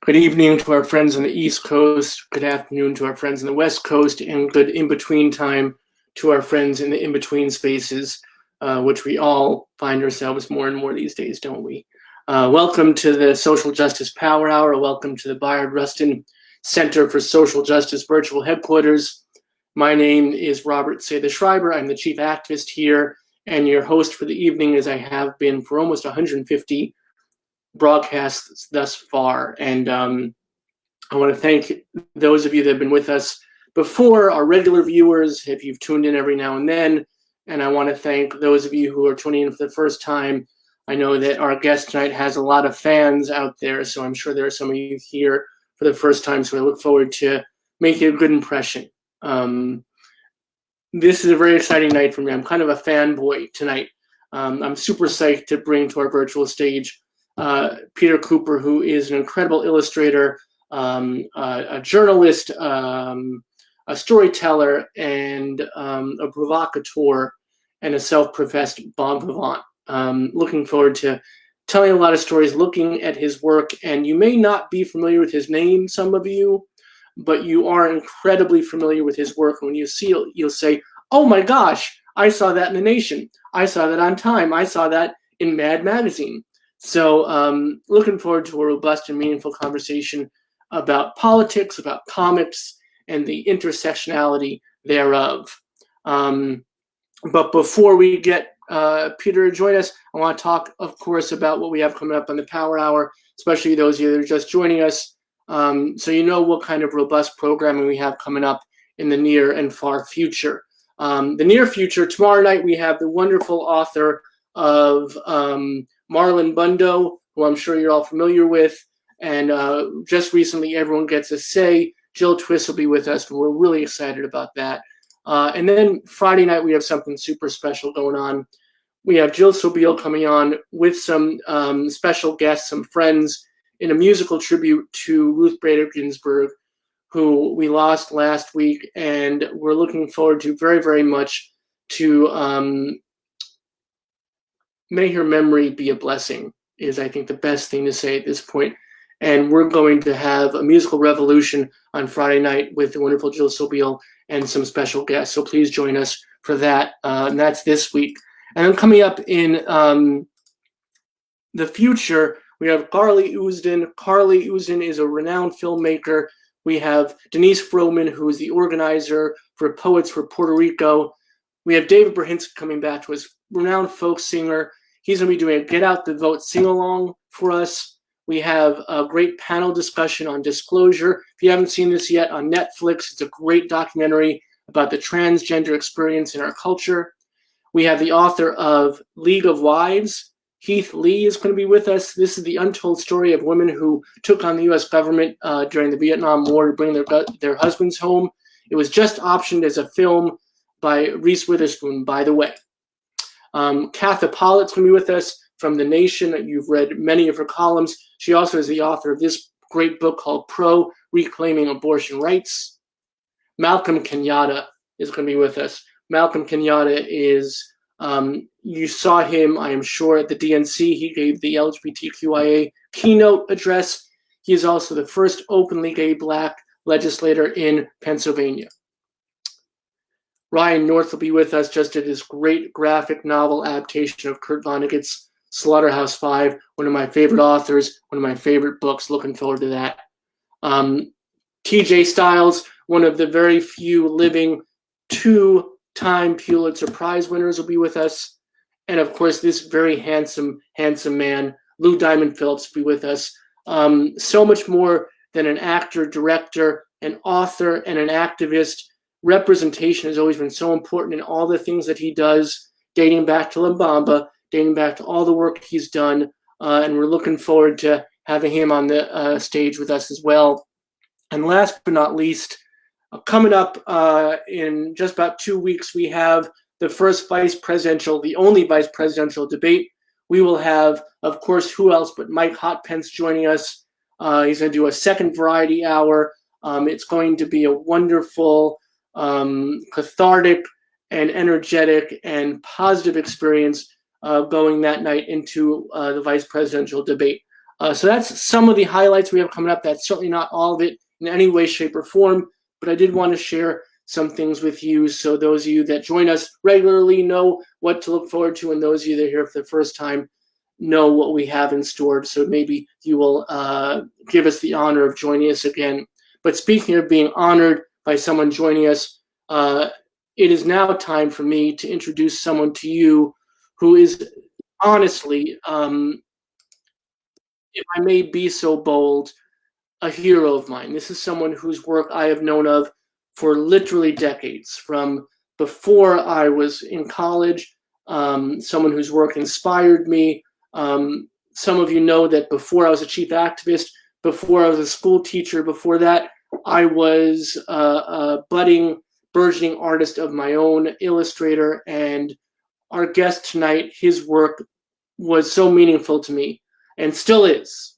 Good evening to our friends on the East Coast. Good afternoon to our friends on the West Coast, and good in-between time to our friends in the in-between spaces, which we all find ourselves more and more these days, don't we? Welcome to the Social Justice Power Hour. Welcome to the Bayard Rustin Center for Social Justice virtual headquarters. My name is Robert Say the Schreiber. I'm the chief activist here and your host for the evening, as I have been for almost 150 broadcasts thus far. And I want to thank those of you that have been with us before, our regular viewers, if you've tuned in every now and then. And I want to thank those of you who are tuning in for the first time. I know that our guest tonight has a lot of fans out there, so I'm sure there are some of you here for the first time, so I look forward to making a good impression. This is a very exciting night for me. I'm kind of a fanboy tonight. I'm super psyched to bring to our virtual stage Peter Kuper, who is an incredible illustrator, a journalist, a storyteller, and a provocateur, and a self-professed bon vivant. Looking forward to telling a lot of stories, looking at his work, and you may not be familiar with his name, some of you, but you are incredibly familiar with his work. When you see it, you'll say, oh my gosh, I saw that in The Nation. I saw that on Time. I saw that in Mad Magazine. So looking forward to a robust and meaningful conversation about politics, about comics, and the intersectionality thereof. But before we get Peter to join us, I want to talk, of course, about what we have coming up on the Power Hour, especially those of you that are just joining us, so you know what kind of robust programming we have coming up in the near and far future. The near future, tomorrow night, we have the wonderful author of Marlon Bundo, who I'm sure you're all familiar with, and just recently, Everyone Gets a Say. Jill Twist will be with us, and we're really excited about that. And then Friday night, we have something super special going on. We have Jill Sobeel coming on with some special guests, some friends, in a musical tribute to Ruth Bader Ginsburg, who we lost last week, and we're looking forward to very, very much to may her memory be a blessing, is I think the best thing to say at this point. And we're going to have a musical revolution on Friday night with the wonderful Jill Sobeel and some special guests. So please join us for that. And that's this week. And then coming up in the future, we have Carly Ousden. Carly Ousden is a renowned filmmaker. We have Denise Froman, who is the organizer for Poets for Puerto Rico. We have David Berhinsky coming back to us, renowned folk singer. He's going to be doing a Get Out the Vote sing-along for us. We have a great panel discussion on disclosure. If you haven't seen this yet, on Netflix, it's a great documentary about the transgender experience in our culture. We have the author of League of Wives. Heath Lee is going to be with us. This is the untold story of women who took on the U.S. government during the Vietnam War to bring their husbands home. It was just optioned as a film by Reese Witherspoon, by the way. Katha Pollitt's going to be with us from The Nation. You've read many of her columns. She also is the author of this great book called Pro: Reclaiming Abortion Rights. Malcolm Kenyatta is going to be with us. Malcolm Kenyatta is, you saw him, I am sure, at the DNC. He gave the LGBTQIA keynote address. He is also the first openly gay Black legislator in Pennsylvania. Ryan North will be with us, just did his great graphic novel adaptation of Kurt Vonnegut's Slaughterhouse-Five, one of my favorite authors, one of my favorite books. Looking forward to that. TJ Stiles, one of the very few living two-time Pulitzer Prize winners, will be with us. And of course, this very handsome man, Lou Diamond Phillips, will be with us. So much more than an actor, director, an author, and an activist. Representation has always been so important in all the things that he does, dating back to La Bamba, dating back to all the work he's done. And we're looking forward to having him on the stage with us as well. And last but not least, coming up in just about 2 weeks, we have the first the only vice presidential debate. We will have, of course, who else but Mike Hotpence joining us. He's going to do a second variety hour. It's going to be a wonderful, cathartic and energetic and positive experience going that night into the vice presidential debate. So that's some of the highlights we have coming up. That's certainly not all of it in any way, shape, or form, but I did want to share some things with you so those of you that join us regularly know what to look forward to, and those of you that are here for the first time know what we have in store. So maybe you will give us the honor of joining us again. But speaking of being honored by someone joining us, it is now time for me to introduce someone to you who is honestly, if I may be so bold, a hero of mine. This is someone whose work I have known of for literally decades, from before I was in college, someone whose work inspired me. Some of you know that before I was a chief activist, before I was a school teacher, before that, I was a budding, burgeoning artist of my own, illustrator, and our guest tonight, his work was so meaningful to me and still is.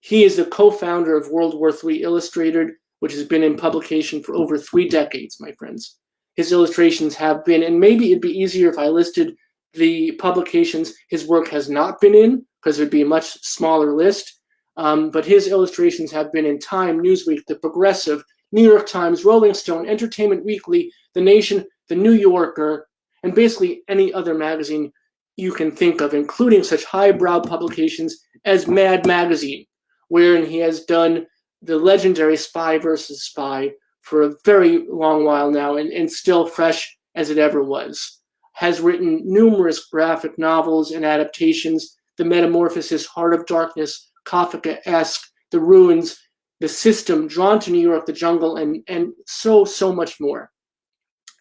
He is the co-founder of World War III Illustrated, which has been in publication for over 3 decades, my friends. His illustrations have been, and maybe it'd be easier if I listed the publications his work has not been in, because it would be a much smaller list. But his illustrations have been in Time, Newsweek, The Progressive, New York Times, Rolling Stone, Entertainment Weekly, The Nation, The New Yorker, and basically any other magazine you can think of, including such highbrow publications as Mad Magazine, wherein he has done the legendary Spy versus Spy for a very long while now, and still fresh as it ever was. Has written numerous graphic novels and adaptations, The Metamorphosis, Heart of Darkness, Kafka-esque, The Ruins, The System, Drawn to New York, The Jungle, and so much more.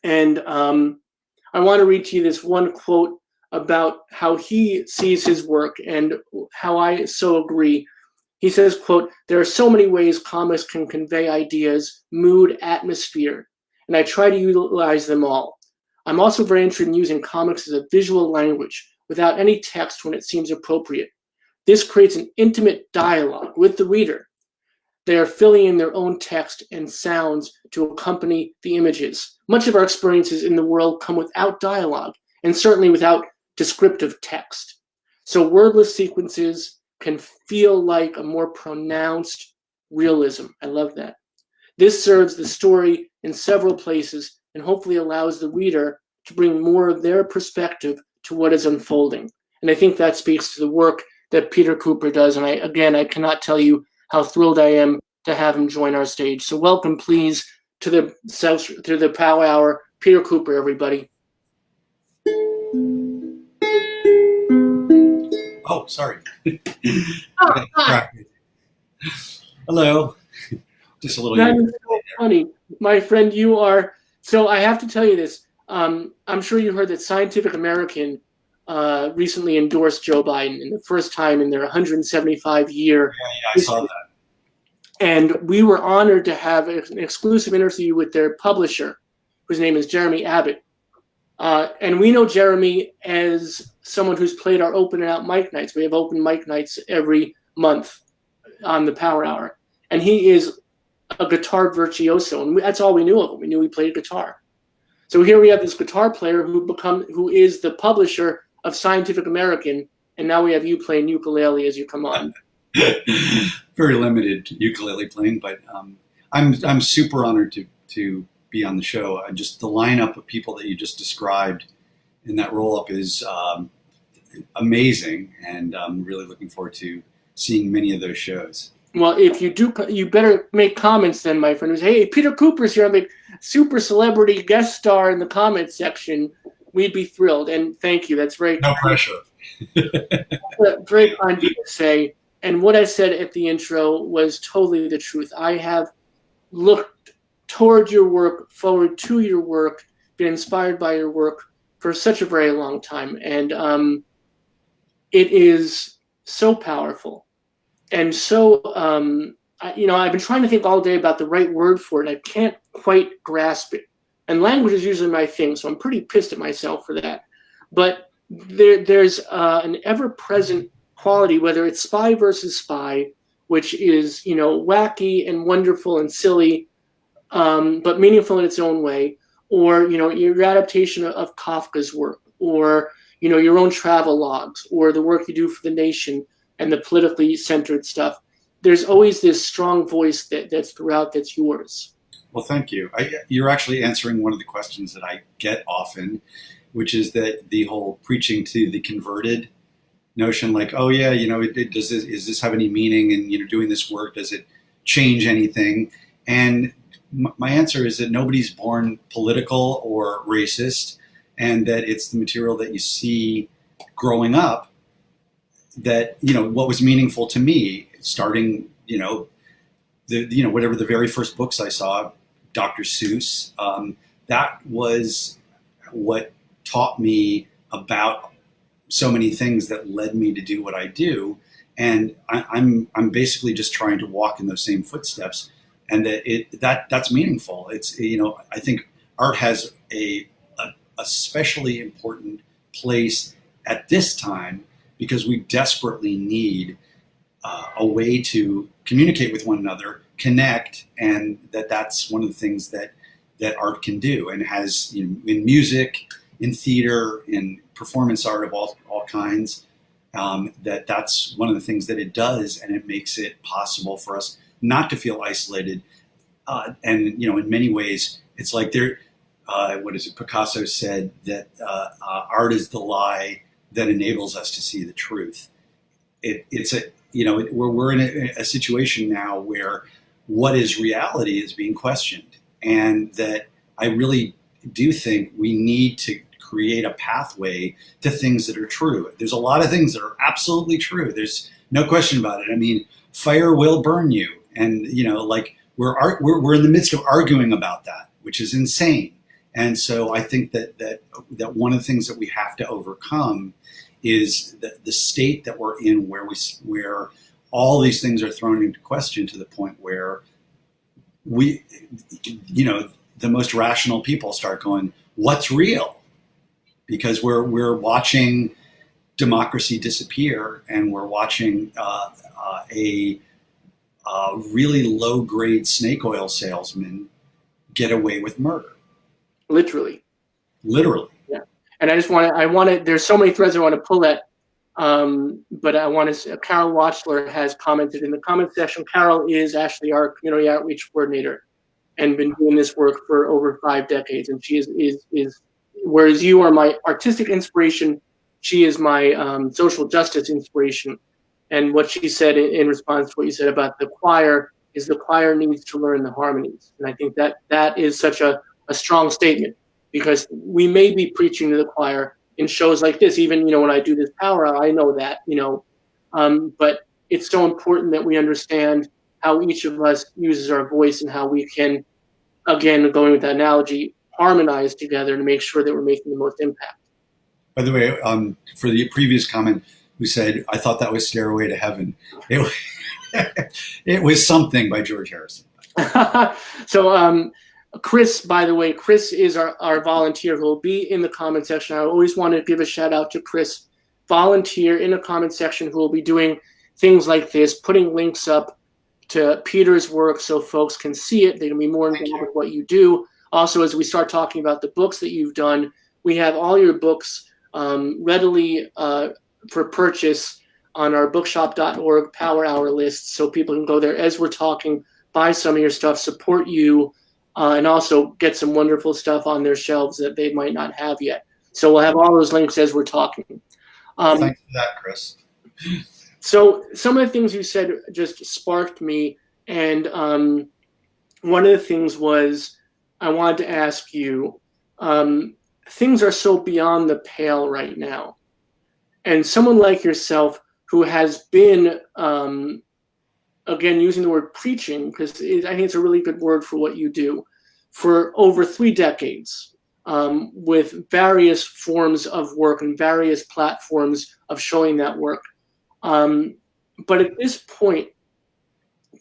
And I want to read to you this one quote about how he sees his work and how I so agree. He says, quote, "There are so many ways comics can convey ideas, mood, atmosphere, and I try to utilize them all. I'm also very interested in using comics as a visual language without any text when it seems appropriate. This creates an intimate dialogue with the reader. They are filling in their own text and sounds to accompany the images. Much of our experiences in the world come without dialogue, and certainly without descriptive text. So wordless sequences can feel like a more pronounced realism." I love that. "This serves the story in several places and hopefully allows the reader to bring more of their perspective to what is unfolding." And I think that speaks to the work that Peter Kuper does. And I cannot tell you how thrilled I am to have him join our stage. So welcome, please, to the Pow Hour, Peter Kuper, everybody. Oh, sorry. Hello. Just a little. That is so funny. My friend, you are. So I have to tell you this. I'm sure you heard that Scientific American recently endorsed Joe Biden in the first time in their 175-year. Yeah, I saw that. And we were honored to have an exclusive interview with their publisher, whose name is Jeremy Abbott. And we know Jeremy as someone who's played our open and out mic nights. We have open mic nights every month on the Power Hour. And he is a guitar virtuoso. And that's all we knew of him. We knew he played guitar. So here we have this guitar player who is the publisher of Scientific American. And now we have you playing ukulele as you come on. Very limited ukulele playing, but I'm super honored to be on the show. Just the lineup of people that you just described in that roll-up is amazing, and I'm really looking forward to seeing many of those shows. Well, if you do, you better make comments then, my friend. Hey, Peter Kuper's here. I'm a super celebrity guest star in the comments section. We'd be thrilled, and thank you. That's very no pressure. Very kind of you to say. And what I said at the intro was totally the truth. I have looked toward your work, forward to your work, been inspired by your work for such a very long time. And it is so powerful. And so, I've been trying to think all day about the right word for it. I can't quite grasp it. And language is usually my thing, so I'm pretty pissed at myself for that. But there's an ever-present quality, whether it's Spy versus Spy, which is, wacky and wonderful and silly, but meaningful in its own way, or, your adaptation of Kafka's work, or, your own travel logs, or the work you do for The Nation. and the politically centered stuff, there's always this strong voice that's throughout that's yours. Well, thank you. You're actually answering one of the questions that I get often, which is that the whole preaching to the converted notion, like, oh yeah, does this have any meaning? And doing this work, does it change anything? And my answer is that nobody's born political or racist, and that it's the material that you see growing up that what was meaningful to me, starting whatever the very first books I saw, Dr. Seuss, that was what taught me about so many things that led me to do what I do. And I'm basically just trying to walk in those same footsteps, and that's meaningful. It's I think art has a especially important place at this time, because we desperately need a way to communicate with one another, connect, and that's one of the things that art can do, and has in music, in theater, in performance art of all kinds. That's one of the things that it does, and it makes it possible for us not to feel isolated. And in many ways, it's like what is it? Picasso said that art is the lie that enables us to see the truth. We're in a situation now where what is reality is being questioned, and that I really do think we need to create a pathway to things that are true. There's a lot of things that are absolutely true. There's no question about it. I mean, fire will burn you, and we're in the midst of arguing about that, which is insane. And so I think that one of the things that we have to overcome is the state that we're in, where all these things are thrown into question to the point where we, the most rational people start going, what's real? Because we're watching democracy disappear, and we're watching a really low-grade snake oil salesman get away with murder. Literally. Yeah. And I want to, there's so many threads I want to pull at, but I want to, Carol Watchler has commented in the comment section. Carol is actually our community outreach coordinator and been doing this work for over 5 decades. And she is whereas you are my artistic inspiration, she is my social justice inspiration. And what she said in response to what you said about the choir is the choir needs to learn the harmonies. And I think that is such a strong statement, because we may be preaching to the choir in shows like this. Even, when I do this power hour, I know that, but it's so important that we understand how each of us uses our voice, and how we can, again, going with that analogy, harmonize together to make sure that we're making the most impact. By the way, for the previous comment, who said, I thought that was Stairway to Heaven. It was something by George Harrison. So, Chris, by the way, Chris is our volunteer who will be in the comment section. I always want to give a shout out to Chris, volunteer in the comment section, who will be doing things like this, putting links up to Peter's work so folks can see it. They can be more involved with what you do. Also, as we start talking about the books that you've done, we have all your books readily for purchase on our bookshop.org Power Hour list, so people can go there as we're talking, buy some of your stuff, support you, and also get some wonderful stuff on their shelves that they might not have yet. So we'll have all those links as we're talking. Thanks for that, Chris. So some of the things you said just sparked me, and one of the things was I wanted to ask you, things are so beyond the pale right now. And someone like yourself who has been, again, using the word preaching, because I think it's a really good word for what you do, for over 3 decades, with various forms of work and various platforms of showing that work. But at this point,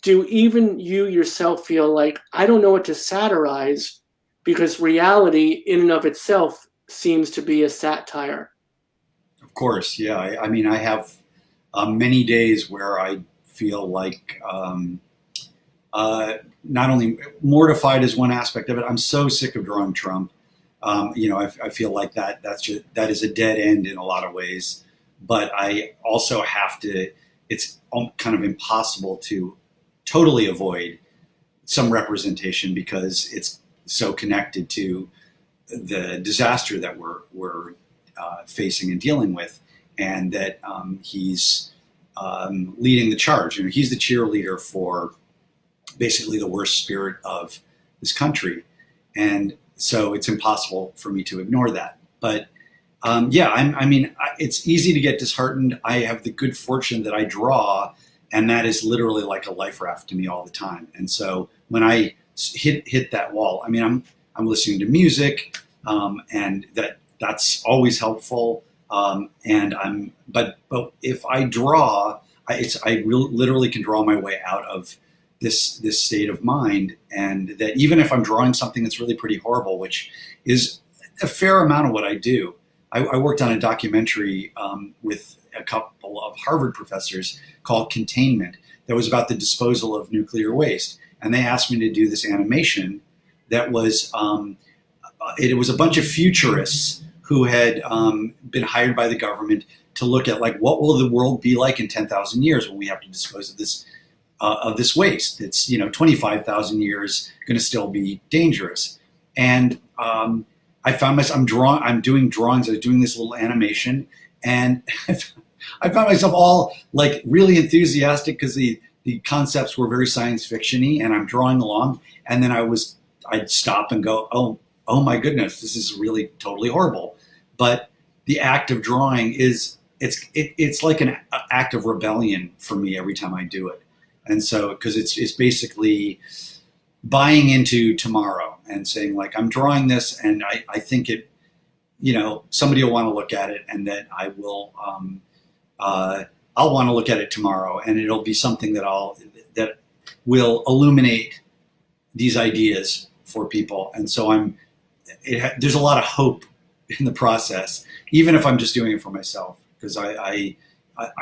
do even you yourself feel like, I don't know what to satirize, because reality in and of itself seems to be a satire? Of course, yeah. I mean, I have many days where I feel like not only mortified is one aspect of it. I'm so sick of drawing Trump. I feel like that is a dead end in a lot of ways. But I also have to it's kind of impossible to totally avoid some representation because it's so connected to the disaster that we're facing and dealing with, and that he's leading the charge. You know, he's the cheerleader for basically the worst spirit of this country, and so it's impossible for me to ignore that. But it's easy to get disheartened. I have the good fortune that I draw, and that is literally like a life raft to me all the time. And so when I hit that wall, I mean, I'm listening to music, and that's always helpful. But if I draw, literally can draw my way out of this state of mind, and that even if I'm drawing something that's really pretty horrible, which is a fair amount of what I do. I worked on a documentary with a couple of Harvard professors called Containment that was about the disposal of nuclear waste. And they asked me to do this animation that was, it was a bunch of futurists who had been hired by the government to look at, like, what will the world be like in 10,000 years when we have to dispose of this waste? It's, 25,000 years going to still be dangerous. And I found myself, I'm doing drawings, I was doing this little animation, and I found myself all like really enthusiastic because the concepts were very science fiction-y, and I'm drawing along, and then I'd stop and go, oh my goodness, this is really totally horrible. But the act of drawing it's like an act of rebellion for me every time I do it. And so, because it's basically buying into tomorrow and saying, like, I'm drawing this, and I think it, somebody will want to look at it, and that I will, I'll want to look at it tomorrow, and it'll be something that will illuminate these ideas for people. And so there's a lot of hope in the process, even if I'm just doing it for myself, because I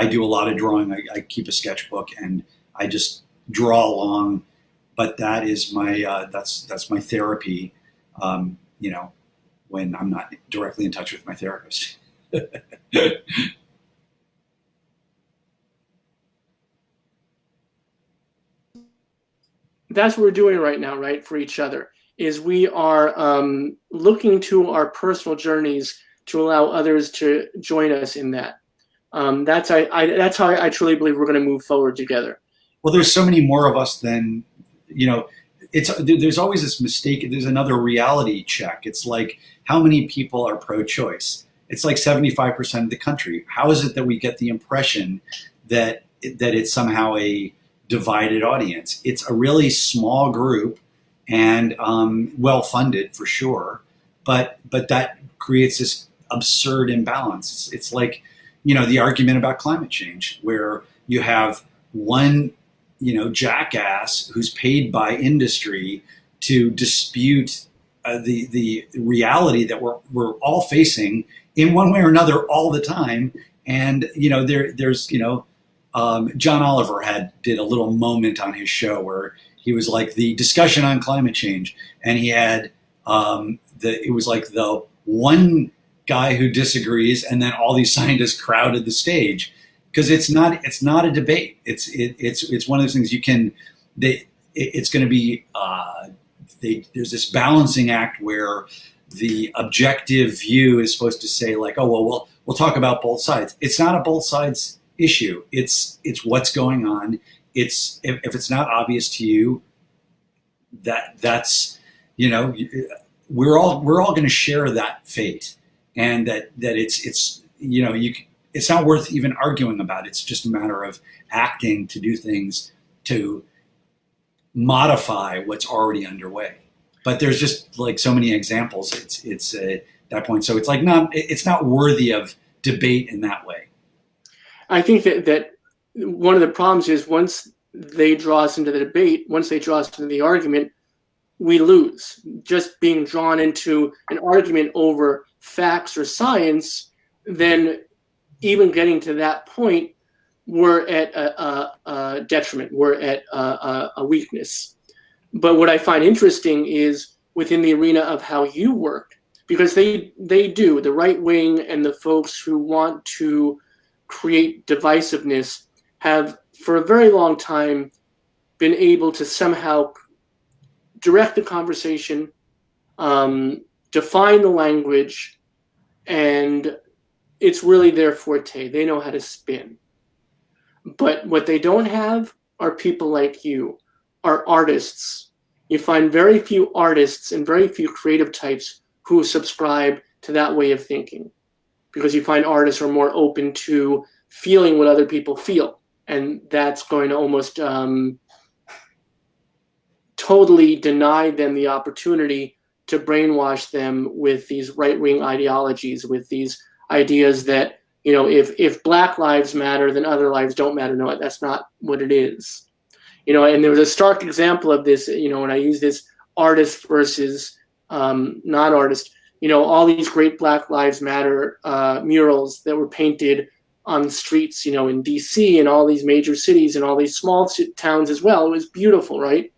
do a lot of drawing. I keep a sketchbook, and I just draw along. But that is my that's my therapy, when I'm not directly in touch with my therapist. That's what we're doing right now, right, for each other, is we are looking to our personal journeys to allow others to join us in that. That's how I truly believe we're going to move forward together. Well, there's so many more of us than, there's always this mistake. There's another reality check. It's like, how many people are pro-choice? It's like 75% of the country. How is it that we get the impression that it's somehow a divided audience? It's a really small group, and well-funded for sure, but that creates this absurd imbalance. It's like, the argument about climate change, where you have one jackass who's paid by industry to dispute the reality that we're all facing in one way or another all the time. And there's John Oliver did a little moment on his show where he was like, the discussion on climate change, and he had it was like the one guy who disagrees, and then all these scientists crowded the stage. Because it's not a debate. It's one of those things it's going to be there's this balancing act where the objective view is supposed to say, like, oh well, we'll talk about both sides. It's not a both sides issue. It's what's going on. It's if it's not obvious to you, that's we're all going to share that fate, and that it's it's not worth even arguing about. It's just a matter of acting to do things to modify what's already underway. But there's just like so many examples. It's at that point. So it's like it's not worthy of debate in that way. I think that one of the problems is once they draw us into the debate, once they draw us into the argument, we lose. Just being drawn into an argument over facts or science, then even getting to that point, we're at a detriment. We're at a weakness. But what I find interesting is within the arena of how you work, because they do, the right wing and the folks who want to create divisiveness, have for a very long time been able to somehow direct the conversation, define the language, and it's really their forte. They know how to spin. But what they don't have are people like you, are artists. You find very few artists and very few creative types who subscribe to that way of thinking, because you find artists are more open to feeling what other people feel, and that's going to almost totally deny them the opportunity to brainwash them with these right-wing ideologies, with these ideas that, you know, if Black lives matter, then other lives don't matter. No, that's not what it is. You know, and there was a stark example of this, you know, when I use this artist versus non-artist, you know, all these great Black Lives Matter murals that were painted on streets, you know, in DC and all these major cities and all these small towns as well. It was beautiful, right?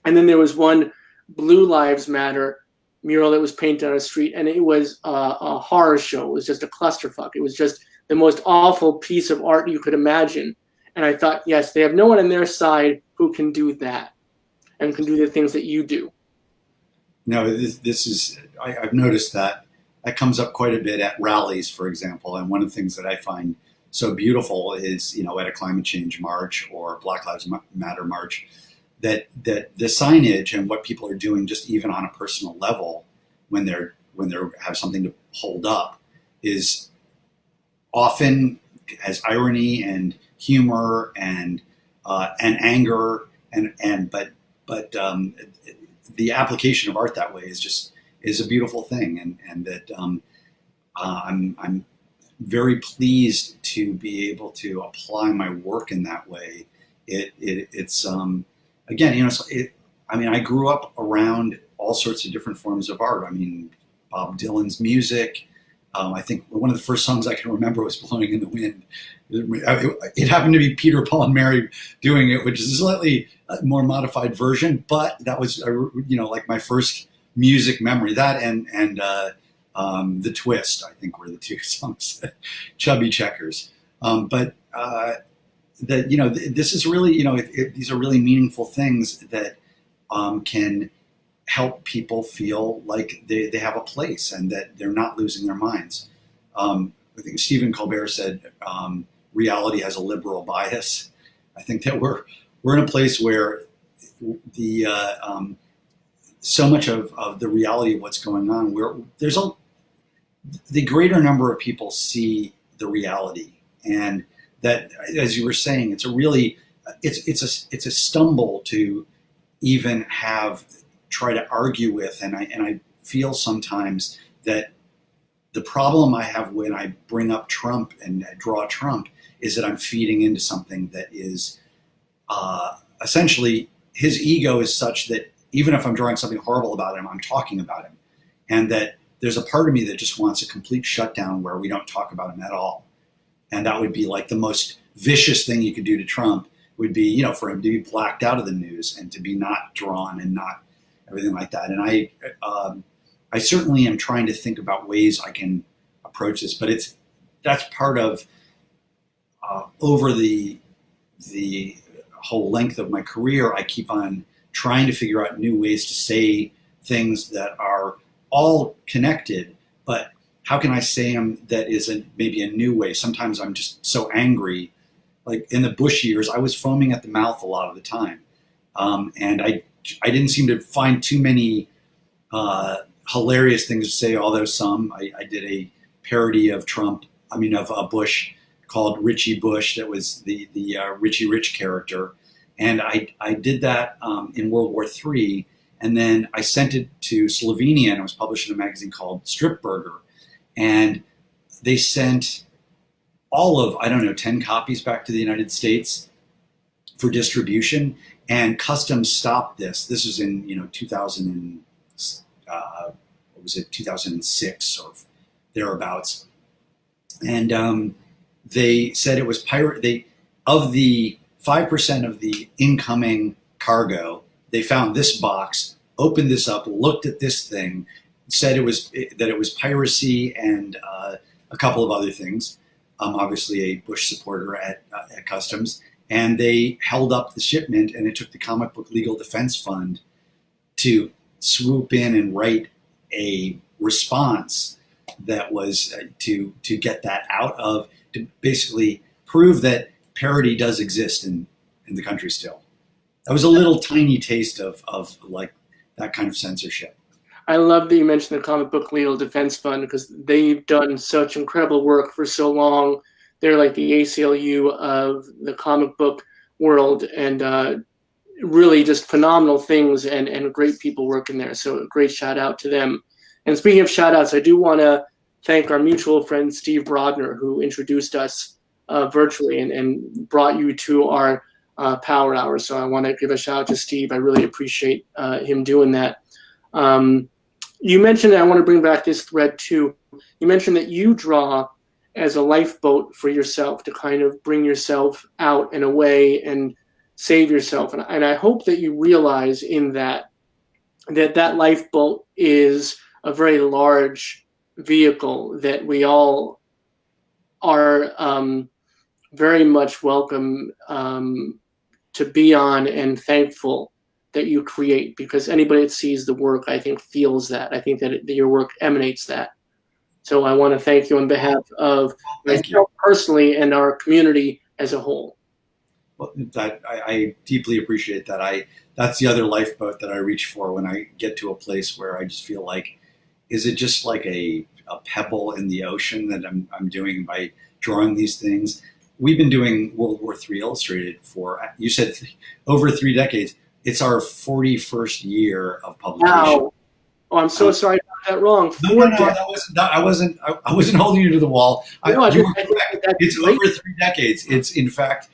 And then there was one Blue Lives Matter mural that was painted on a street, and it was a horror show. It was just a clusterfuck. It was just the most awful piece of art you could imagine. And I thought, yes, they have no one on their side who can do that and can do the things that you do. No, this is, I've noticed that comes up quite a bit at rallies, for example. And one of the things that I find so beautiful is, you know, at a climate change march or Black Lives Matter march, that the signage and what people are doing, just even on a personal level, when they have something to hold up, is often has irony and humor and anger but the application of art that way is a beautiful thing, and that I'm very pleased to be able to apply my work in that way. It's again, you know, I mean, I grew up around all sorts of different forms of art. I mean, Bob Dylan's music. I think one of the first songs I can remember was "Blowing in the Wind." It happened to be Peter, Paul, and Mary doing it, which is a slightly more modified version, but that was, you know, like my first music memory. That and "The Twist," I think, were the two songs. Chubby Checkers, but. That, you know, this is really, you know, these are really meaningful things that can help people feel like they have a place and that they're not losing their minds. I think Stephen Colbert said reality has a liberal bias. I think that we're in a place where the so much of the reality of what's going on, where the greater number of people see the reality, and that, as you were saying, it's a stumble to even try to argue with, and I feel sometimes that the problem I have when I bring up Trump and draw Trump is that I'm feeding into something that is essentially, his ego is such that even if I'm drawing something horrible about him, I'm talking about him, and that there's a part of me that just wants a complete shutdown where we don't talk about him at all. And that would be like the most vicious thing you could do to Trump would be, you know, for him to be blacked out of the news and to be not drawn and not everything like that. And I certainly am trying to think about ways I can approach this, but that's part of over the whole length of my career, I keep on trying to figure out new ways to say things that are all connected, but how can I say them that is maybe a new way? Sometimes I'm just so angry. Like in the Bush years, I was foaming at the mouth a lot of the time. And I didn't seem to find too many hilarious things to say, although some. I did a parody of Bush called Richie Bush, that was the Richie Rich character. And I did that in World War III. And then I sent it to Slovenia, and it was published in a magazine called Strip Burger. And they sent all of, 10 copies back to the United States for distribution, and customs stopped this. This was in 2006 or thereabouts. And they said it was pirate. Of the 5% of the incoming cargo, they found this box, opened this up, looked at this thing, said that it was piracy and a couple of other things. obviously a Bush supporter at Customs, and they held up the shipment, and it took the Comic Book Legal Defense Fund to swoop in and write a response that was to get that out of, to basically prove that parody does exist in the country still. That was a little tiny taste of like that kind of censorship. I love that you mentioned the Comic Book Legal Defense Fund, because they've done such incredible work for so long. They're like the ACLU of the comic book world, and really just phenomenal things and great people working there. So a great shout out to them. And speaking of shout outs, I do want to thank our mutual friend Steve Brodner, who introduced us virtually and brought you to our Power Hour. So I want to give a shout out to Steve. I really appreciate him doing that. You mentioned, I want to bring back this thread too. You mentioned that you draw as a lifeboat for yourself to kind of bring yourself out and away and save yourself. And I hope that you realize in that lifeboat is a very large vehicle that we all are very much welcome to be on, and thankful that you create, because anybody that sees the work, I think, feels that. I think that your work emanates that. So I want to thank you on behalf of myself personally and our community as a whole. Well, I deeply appreciate that. That's the other lifeboat that I reach for when I get to a place where I just feel like, is it just like a pebble in the ocean that I'm doing by drawing these things? We've been doing World War III Illustrated for, you said, over 3 decades. It's our 41st year of publication. Wow. Oh, I'm so sorry I got that wrong. No, I wasn't holding you to the wall. You were correct. It's over 3 decades. It's in fact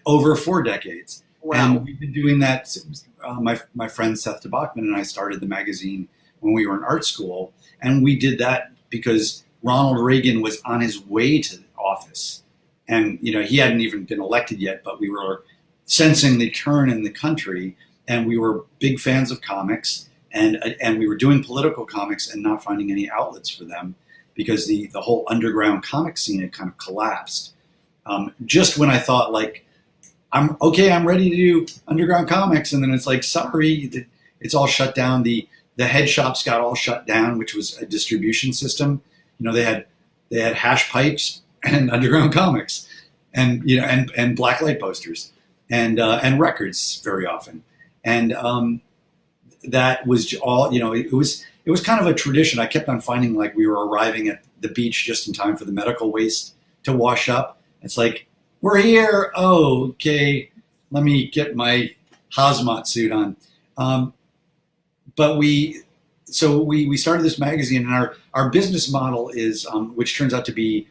over 4 decades. Wow. And we've been doing that. My friend Seth de Bachman and I started the magazine when we were in art school, and we did that because Ronald Reagan was on his way to the office, and he hadn't even been elected yet, but we were sensing the turn in the country, and we were big fans of comics, and we were doing political comics and not finding any outlets for them because the whole underground comic scene had kind of collapsed. Just when I thought, like, I'm ready to do underground comics, and then it's like, sorry, it's all shut down. The head shops got all shut down, which was a distribution system. They had hash pipes and underground comics, and and blacklight posters. And records very often, and that was all. It was kind of a tradition. I kept on finding like we were arriving at the beach just in time for the medical waste to wash up. It's like, we're here. Oh, okay. Let me get my hazmat suit on. But we started this magazine, and our business model is, which turns out to be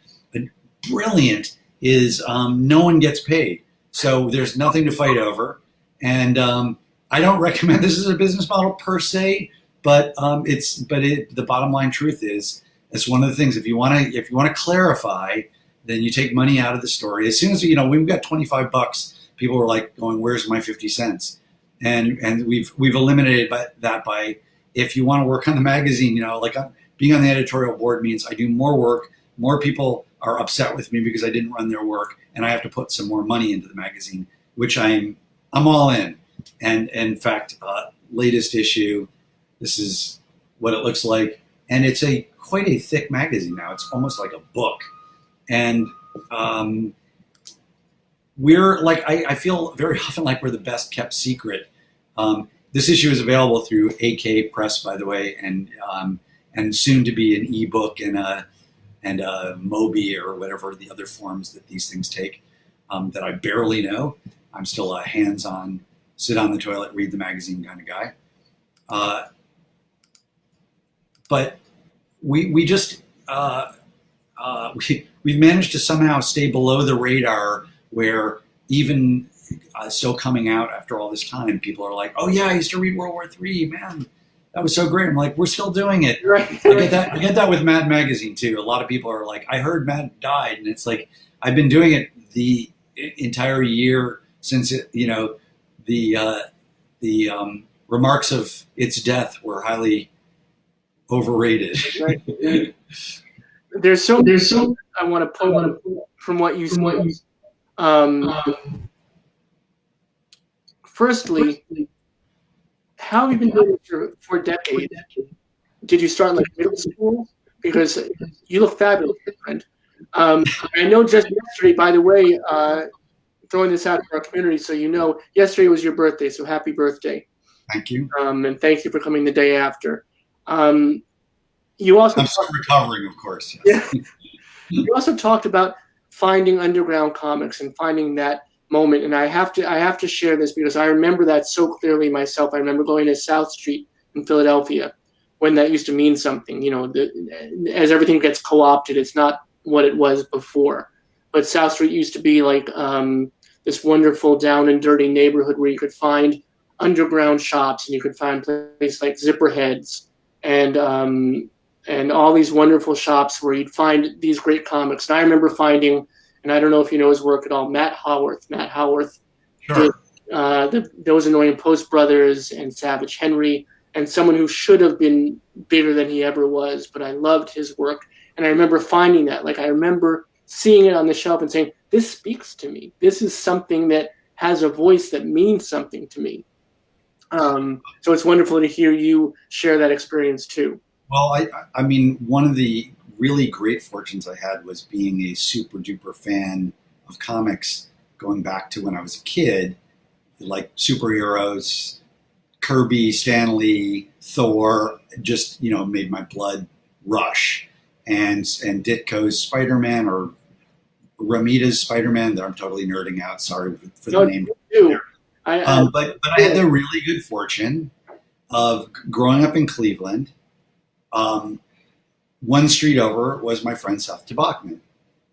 brilliant, is no one gets paid. So there's nothing to fight over, and I don't recommend this as a business model per se, but the bottom line truth is, it's one of the things. If you want to clarify, then you take money out of the story. As soon as when we got $25, people were like going, "Where's my 50 cents?" And we've eliminated that by, if you want to work on the magazine, like being on the editorial board means I do more work, more people are upset with me because I didn't run their work, and I have to put some more money into the magazine, which I'm all in. And in fact, latest issue, this is what it looks like, and it's quite a thick magazine now. It's almost like a book, and we're like, I feel very often like we're the best kept secret. This issue is available through AK Press, by the way, and soon to be an ebook and a Mobi or whatever the other forms that these things take, that I barely know. I'm still a hands-on, sit on the toilet, read the magazine kind of guy. But we just we've managed to somehow stay below the radar, where even still coming out after all this time, people are like, "Oh yeah, I used to read World War III, man. That was so great." I'm like, we're still doing it. Right. I get that with Mad Magazine too. A lot of people are like, "I heard Mad died," and it's like, I've been doing it the entire year since it. The remarks of its death were highly overrated. Right. there's so I want to pull up from what you said. Firstly, how have you been doing it for decades? Did you start in like middle school? Because you look fabulous, friend. I know just yesterday, by the way, throwing this out to our community so you know, yesterday was your birthday, so happy birthday. Thank you. And thank you for coming the day after. You also I'm still recovering, of course. Yes. Yeah. You also talked about finding underground comics and finding that moment, and I have to share this because I remember that so clearly myself. I remember going to South Street in Philadelphia when that used to mean something. You know, as everything gets co-opted, it's not what it was before. But South Street used to be like this wonderful down and dirty neighborhood where you could find underground shops and you could find places like Zipperheads and all these wonderful shops where you'd find these great comics. And I remember finding, and I don't know if you know his work at all, Matt Howarth. Matt Howarth Sure. did Those Annoying Post Brothers and Savage Henry, and someone who should have been bigger than he ever was, but I loved his work. And I remember finding that. Like, I remember seeing it on the shelf and saying, this speaks to me. This is something that has a voice that means something to me. So it's wonderful to hear you share that experience too. Well, I mean, one of the really great fortunes I had was being a super duper fan of comics going back to when I was a kid, like superheroes, Kirby, Stan Lee, Thor, just, made my blood rush. And Ditko's Spider-Man or Ramita's Spider-Man, that I'm totally nerding out. Sorry for the name. But I had the really good fortune of growing up in Cleveland. One street over was my friend Seth Tabachman,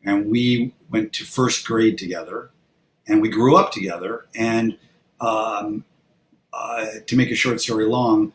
and we went to first grade together, and we grew up together. And to make a short story long,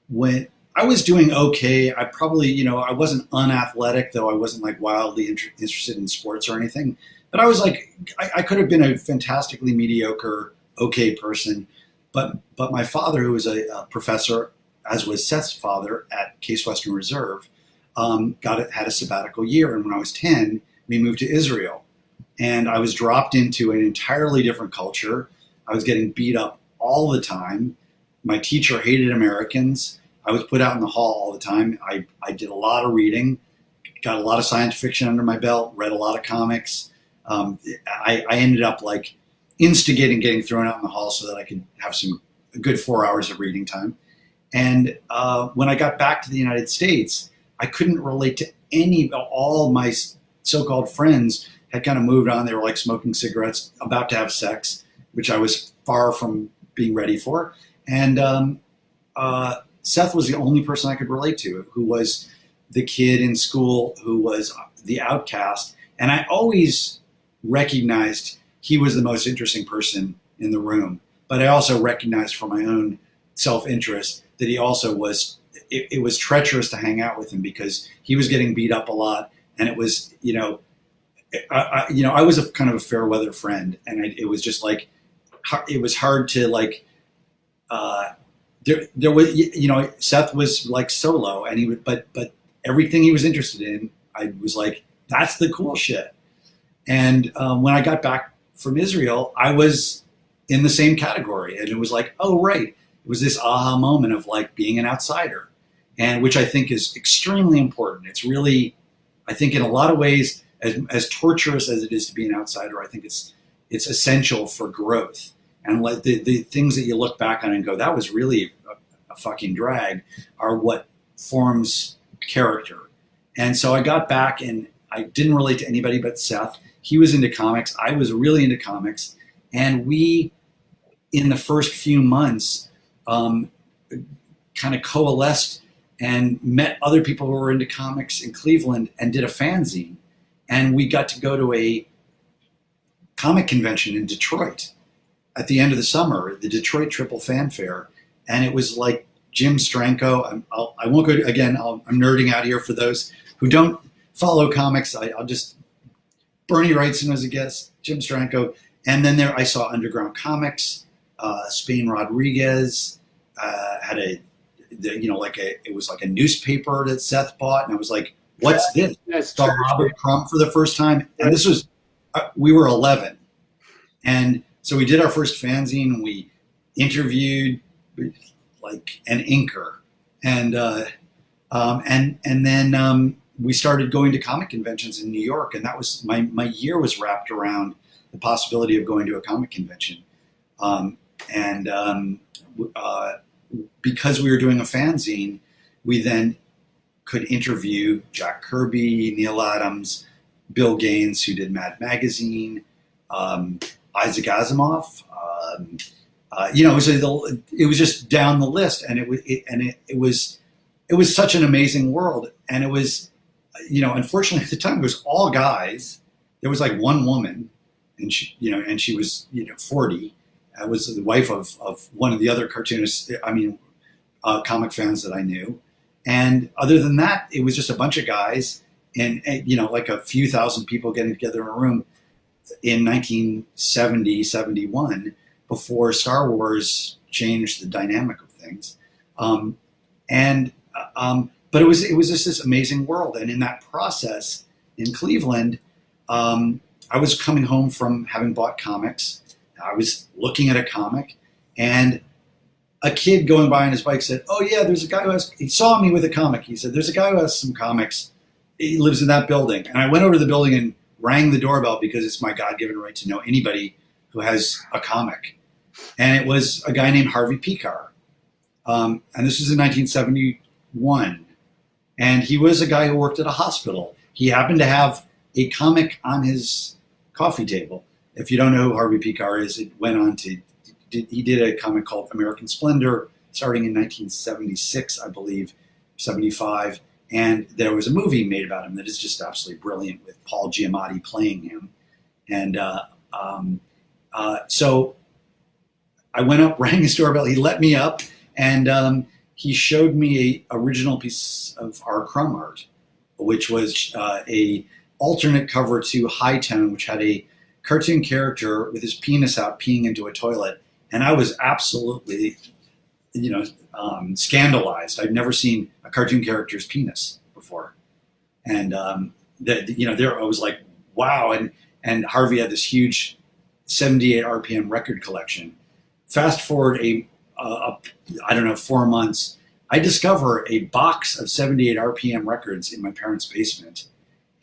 when I was doing okay, I probably, I wasn't unathletic, though I wasn't like wildly interested in sports or anything. But I was like, I could have been a fantastically mediocre, okay person. But my father, who was a professor, as was Seth's father at Case Western Reserve, had a sabbatical year. And when I was 10, we moved to Israel. And I was dropped into an entirely different culture. I was getting beat up all the time. My teacher hated Americans. I was put out in the hall all the time. I did a lot of reading, got a lot of science fiction under my belt, read a lot of comics. I ended up like instigating getting thrown out in the hall so that I could have a good 4 hours of reading time. And when I got back to the United States, I couldn't relate to all my so-called friends had kind of moved on. They were like smoking cigarettes, about to have sex, which I was far from being ready for. And Seth was the only person I could relate to, who was the kid in school who was the outcast. And I always recognized he was the most interesting person in the room. But I also recognized for my own self-interest that he also was, it was treacherous to hang out with him because he was getting beat up a lot. And it was, I was a kind of a fair weather friend. And it was just like, it was hard to like, there was, Seth was like solo and he would, but everything he was interested in, I was like, that's the cool shit. And when I got back from Israel, I was in the same category. And it was like, oh, right. It was this aha moment of like being an outsider, and which I think is extremely important. It's really, I think in a lot of ways, as torturous as it is to be an outsider, I think it's essential for growth. And like the things that you look back on and go, that was really a fucking drag, are what forms character. And so I got back and I didn't relate to anybody but Seth. He was into comics. I was really into comics. And we, in the first few months, kind of coalesced and met other people who were into comics in Cleveland and did a fanzine. And we got to go to a comic convention in Detroit at the end of the summer, the Detroit Triple Fanfare. And it was like Jim Stranko. I won't go again. I'm nerding out here for those who don't follow comics. I'll just, Bernie Wrightson was a guest, Jim Stranko. And then I saw Underground Comics, Spain Rodriguez had it was like a newspaper that Seth bought. And I was like, what's this? That's Saw true. Robert Crumb for the first time, and Right. this was we were 11, and so we did our first fanzine. And we interviewed like an inker, and then we started going to comic conventions in New York, and that was my year was wrapped around the possibility of going to a comic convention, and because we were doing a fanzine, we then could interview Jack Kirby, Neil Adams, Bill Gaines, who did Mad Magazine, Isaac Asimov. It was just down the list, and it was such an amazing world. And it was, unfortunately at the time it was all guys. There was like one woman, and she was 40. I was the wife of one of the other cartoonists. Comic fans that I knew. And other than that, it was just a bunch of guys and like a few thousand people getting together in a room in 1970, 71, before Star Wars changed the dynamic of things. But it was just this amazing world. And in that process in Cleveland, I was coming home from having bought comics. I was looking at a comic, and a kid going by on his bike said, "Oh yeah, there's a guy he saw me with a comic." He said, "There's a guy who has some comics. He lives in that building." And I went over to the building and rang the doorbell because it's my God-given right to know anybody who has a comic. And it was a guy named Harvey Pekar. And this was in 1971. And he was a guy who worked at a hospital. He happened to have a comic on his coffee table. If you don't know who Harvey Pekar is, he did a comic called American Splendor starting in 1976, I believe, 75. And there was a movie made about him that is just absolutely brilliant with Paul Giamatti playing him. And so I went up, rang his doorbell. He let me up, and he showed me a original piece of our Crumb art, which was a alternate cover to High Tone, which had a cartoon character with his penis out peeing into a toilet. And I was absolutely, scandalized. I'd never seen a cartoon character's penis before. And, there I was like, wow. And Harvey had this huge 78 RPM record collection. Fast forward 4 months, I discover a box of 78 RPM records in my parents' basement.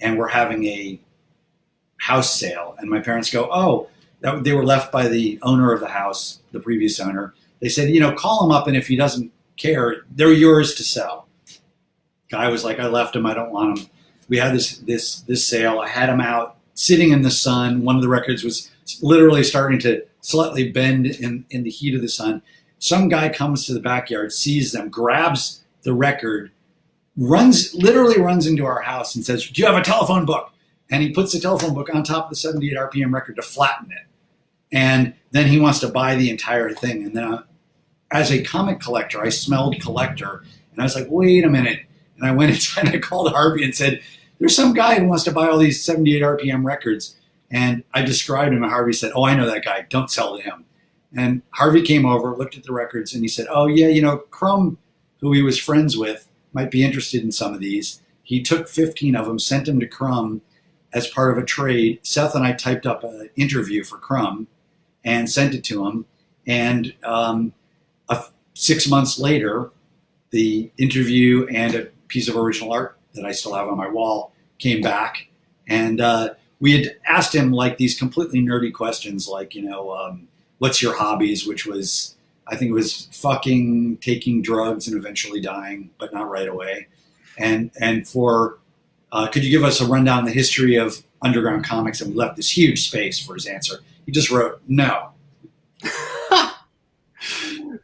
And we're having a house sale. And my parents go, "Oh," they were left by the owner of the house, the previous owner. They said, "Call him up, and if he doesn't care, they're yours to sell." Guy was like, "I left him. I don't want him." We had this sale. I had him out sitting in the sun. One of the records was literally starting to slightly bend in the heat of the sun. Some guy comes to the backyard, sees them, grabs the record, literally runs into our house and says, "Do you have a telephone book?" And he puts the telephone book on top of the 78 RPM record to flatten it. And then he wants to buy the entire thing. And then as a comic collector, I smelled collector. And I was like, wait a minute. And I went inside and I called Harvey and said, "There's some guy who wants to buy all these 78 RPM records." And I described him, and Harvey said, "Oh, I know that guy. Don't sell to him." And Harvey came over, looked at the records, and he said, "Oh, yeah, Crumb, who he was friends with, might be interested in some of these." He took 15 of them, sent them to Crumb as part of a trade. Seth and I typed up an interview for Crumb and sent it to him. And 6 months later, the interview and a piece of original art that I still have on my wall came back. And we had asked him like these completely nerdy questions, like, what's your hobbies? Which was, I think it was fucking, taking drugs, and eventually dying, but not right away. And for could you give us a rundown of the history of underground comics? And we left this huge space for his answer. He just wrote, "No."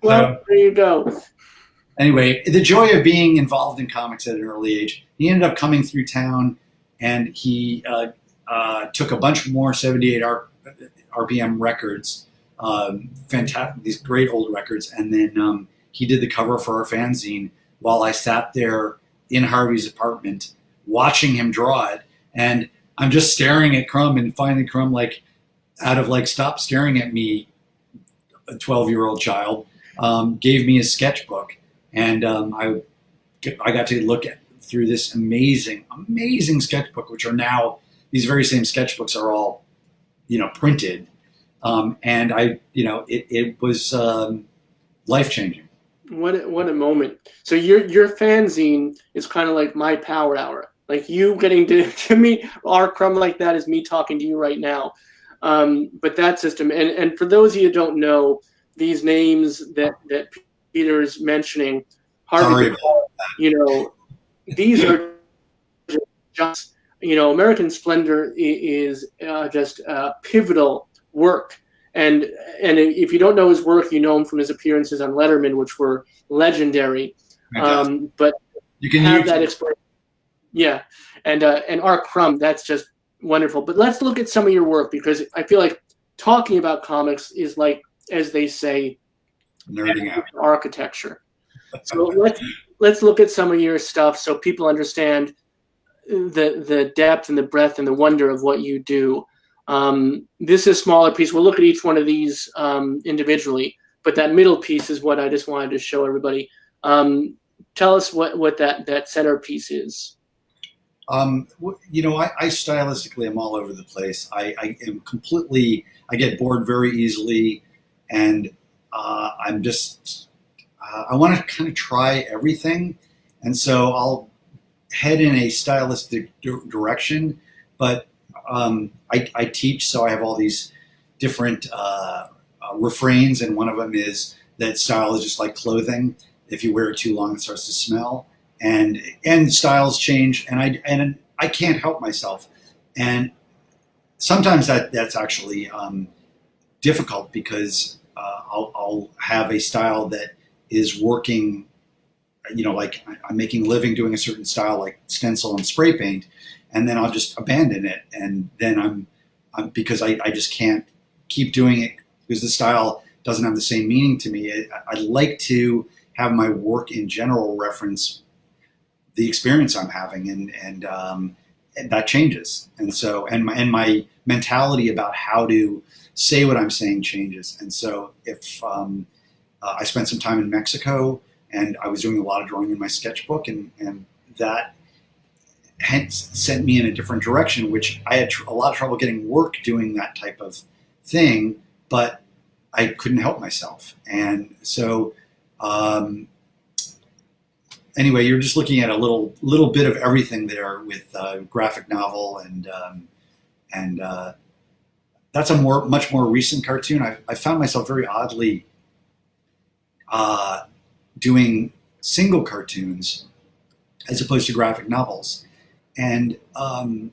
Well, there you go. Anyway, the joy of being involved in comics at an early age. He ended up coming through town, and he took a bunch more 78 RPM records, fantastic, these great old records, and then he did the cover for our fanzine while I sat there in Harvey's apartment watching him draw it. And I'm just staring at Crumb, and finally Crumb, stop staring at me, a 12-year-old child, gave me a sketchbook, and I got to look through this amazing, amazing sketchbook, which are now, these very same sketchbooks are all, printed. And it was life-changing. What a moment. So your fanzine is kind of like my power hour. Like you getting to meet our crumb like that is me talking to you right now. But that system, and for those of you who don't know, these names that Peter's mentioning, Sorry. these are just, American Splendor is just pivotal work. And if you don't know his work, you know him from his appearances on Letterman, which were legendary. But you can have that experience. Yeah, and Art Crumb, that's just wonderful. But let's look at some of your work, because I feel like talking about comics is like, as they say, nerding out architecture. So let's look at some of your stuff so people understand the depth and the breadth and the wonder of what you do. This is a smaller piece. We'll look at each one of these individually, but that middle piece is what I just wanted to show everybody. Tell us what that centerpiece is. I stylistically am all over the place. I get bored very easily, and I'm just, I want to kind of try everything. And so I'll head in a stylistic direction, but I teach, so I have all these different refrains, and one of them is that style is just like clothing. If you wear it too long, it starts to smell. And styles change, and I can't help myself. And sometimes that's actually difficult, because I'll have a style that is working, like I'm making a living doing a certain style, like stencil and spray paint, and then I'll just abandon it. And then I'm because I just can't keep doing it, because the style doesn't have the same meaning to me. I like to have my work in general reference the experience I'm having, and that changes. And so, and my mentality about how to say what I'm saying changes. And so if I spent some time in Mexico, and I was doing a lot of drawing in my sketchbook, and that had sent me in a different direction, which I had a lot of trouble getting work doing that type of thing, but I couldn't help myself. And so, anyway, you're just looking at a little bit of everything there with graphic novel, and that's a much more recent cartoon. I found myself very oddly doing single cartoons as opposed to graphic novels, and I'm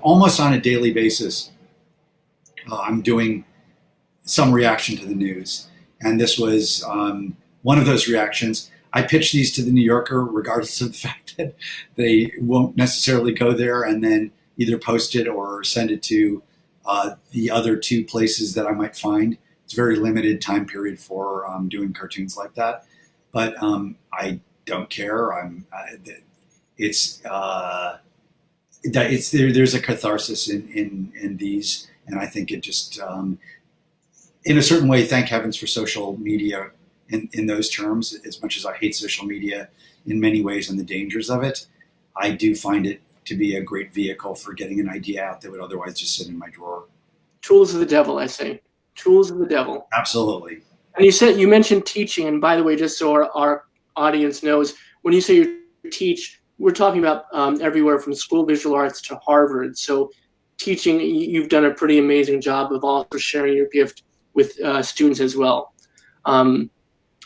almost on a daily basis. I'm doing some reaction to the news, and this was one of those reactions. I pitch these to the New Yorker, regardless of the fact that they won't necessarily go there, and then either post it or send it to the other two places that I might find. It's a very limited time period for doing cartoons like that, but I don't care. There's a catharsis in these, and I think it just, in a certain way, thank heavens for social media. In those terms, as much as I hate social media in many ways and the dangers of it, I do find it to be a great vehicle for getting an idea out that would otherwise just sit in my drawer. Tools of the devil, I say. Tools of the devil. Absolutely. And you mentioned teaching, and by the way, just so our audience knows, when you say you teach, we're talking about everywhere from school visual arts to Harvard. So teaching, you've done a pretty amazing job of also sharing your gift with students as well.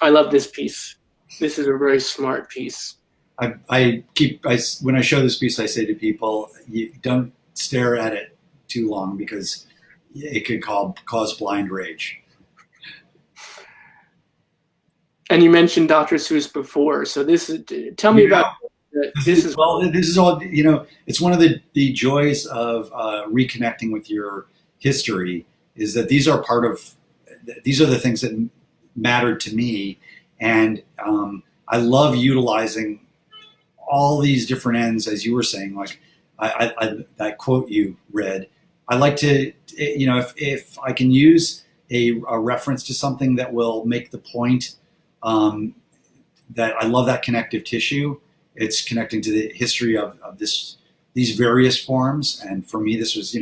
I love this piece. This is a very smart piece. When I show this piece, I say to people, you don't stare at it too long, because it could cause blind rage. And you mentioned Dr. Seuss before, so tell me about this. Is all. It's one of the joys of reconnecting with your history, is that these are the things that mattered to me, and I love utilizing all these different ends, as you were saying. Like that quote you read, I like to, if I can use a reference to something that will make the point, that I love that connective tissue, it's connecting to the history of these various forms. And for me, this was,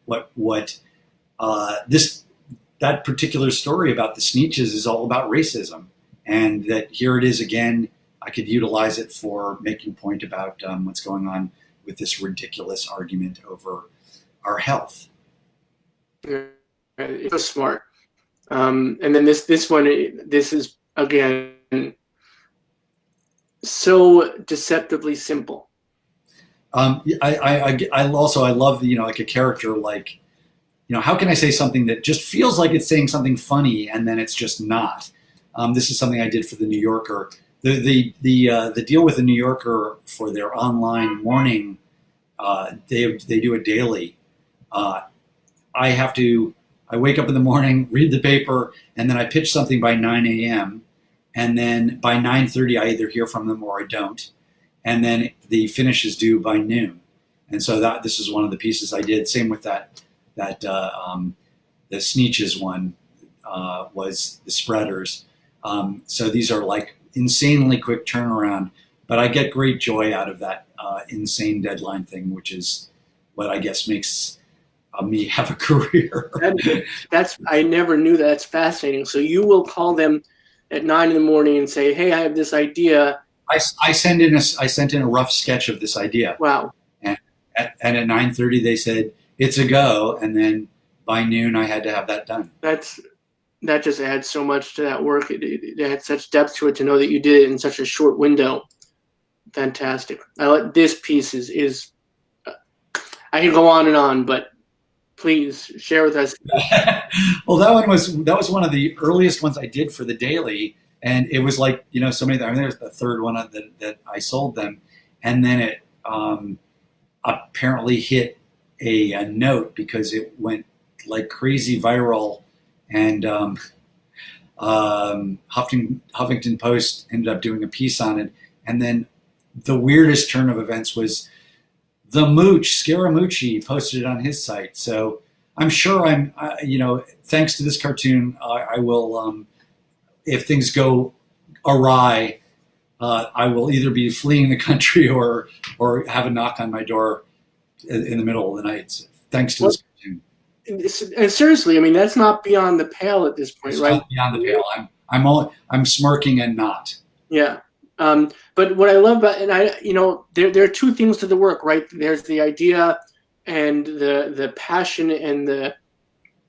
what that particular story about the Sneetches is all about racism, and that here it is again. I could utilize it for making point about what's going on with this ridiculous argument over our health. Yeah, it was smart. And then this one, this is again so deceptively simple. I love like a character like, how can I say something that just feels like it's saying something funny and then it's just not. This is something I did for the New Yorker. The deal with the New Yorker for their online morning, they do a daily. I wake up in the morning, read the paper, and then I pitch something by 9 a.m. And then by 9:30, I either hear from them or I don't. And then the finish is due by noon. And so this is one of the pieces I did. Same with the Sneetches one was the spreaders. So these are like insanely quick turnaround, but I get great joy out of that insane deadline thing, which is what I guess makes me have a career. I never knew that. That's fascinating. So you will call them at 9 a.m. and say, "Hey, I have this idea." I sent in a rough sketch of this idea. Wow. And at 9:30 they said it's a go, and then by noon I had to have that done. That just adds so much to that work. It had such depth to it to know that you did it in such a short window. Fantastic. This piece is I can go on and on, but please share with us. Well, that was one of the earliest ones I did for the daily, and it was like, so many. I mean, there's the third one that I sold them, and then it apparently hit a note because it went like crazy viral. And Huffington Post ended up doing a piece on it. And then the weirdest turn of events was the Mooch, Scaramucci, posted it on his site. So I'm sure thanks to this cartoon, I will, if things go awry, I will either be fleeing the country or have a knock on my door in the middle of the night. Thanks to this cartoon. And seriously, I mean, that's not beyond the pale at this point, right? Not beyond the pale. I'm smirking and not. Yeah. But what I love about, and there are two things to the work, right? There's the idea and the passion and the